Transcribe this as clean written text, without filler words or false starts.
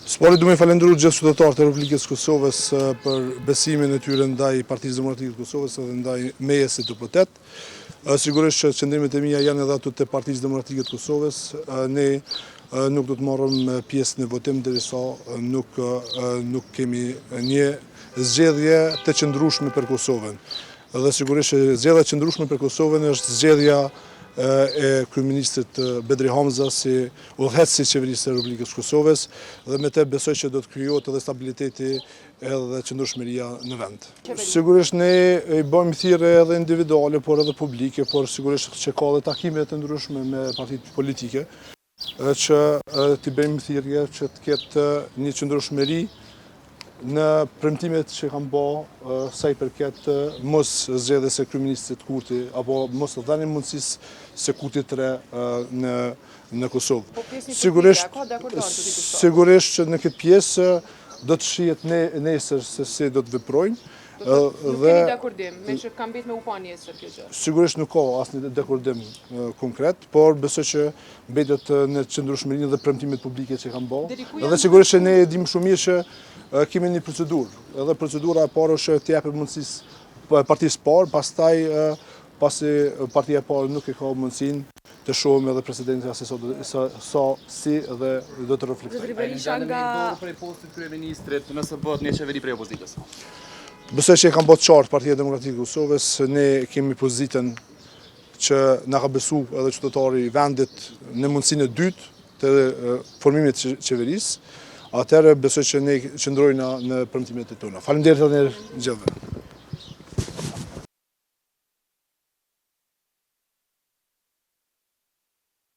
Spari du me falendru gjithë qytetarët e Republikës Kosovës për besimin e tyre ndaj Partisë Demokratike të Kosovës dhe ndaj meje si të putet. Sigurisht që qëndrimet e mia janë edhe ato të Partisë Demokratike të Kosovës. Ne nuk do të marrim pjesë në votim derisa nuk kemi një zgjedhje të qëndrueshme për Kosovën. Dhe sigurisht që zgjedhja e qëndrueshme për Kosovën është zgjedhja e kryeministrit Bedri Hamza si udhëheqësi i qeverisë së Republikës Kosovës dhe me të besoj që do të krijohet edhe stabiliteti edhe qëndrueshmëria në vend. Sigurisht ne i bëjmë thirrje edhe individuale, por edhe publike, por sigurisht që ka edhe takime të ndryshme me partitë politike, që t'i bëjmë thirrje që të ketë një qëndrueshmëri në premtimet që kanë bë sa i përket mos zgjedhjes së kryeministrit Kurti apo mos dhënë mundësisë së Kurtit të re në Kosovë. Sigurisht që në këtë pjesë do të shihet nesër se si do të veprojnë. Nuk keni dekordim, me që kam bit me u pa nesër kjo gjë. Sigurisht nuk ka asnjë dekordim konkret, por besoj që mbetet në qëndrueshmërinë dhe premtimet publike që kanë bërë. Dhe sigurisht që ne e dimë shumë mirë që kemi një procedurë. Edhe procedura e parë është të japet mundësisë partisë parë, pastaj pasi partia e parë nuk e ka mundësinë të shohim edhe presidentin sa si dhe do të reflektojë. Ai janë në dorë për postin kryeministrit nëse bëhet një qeveri prej opozitës. Besoj që e kam bërë qartë Partia Demokratike e Kosovës, ne kemi pozitën që na ka besu edhe qytetari i vendit në mundësinë e dytë të formimit të qeverisë. Atëherë besoj që ne qëndrojna në premtimet e tona. Faleminderit edhe gjithëve.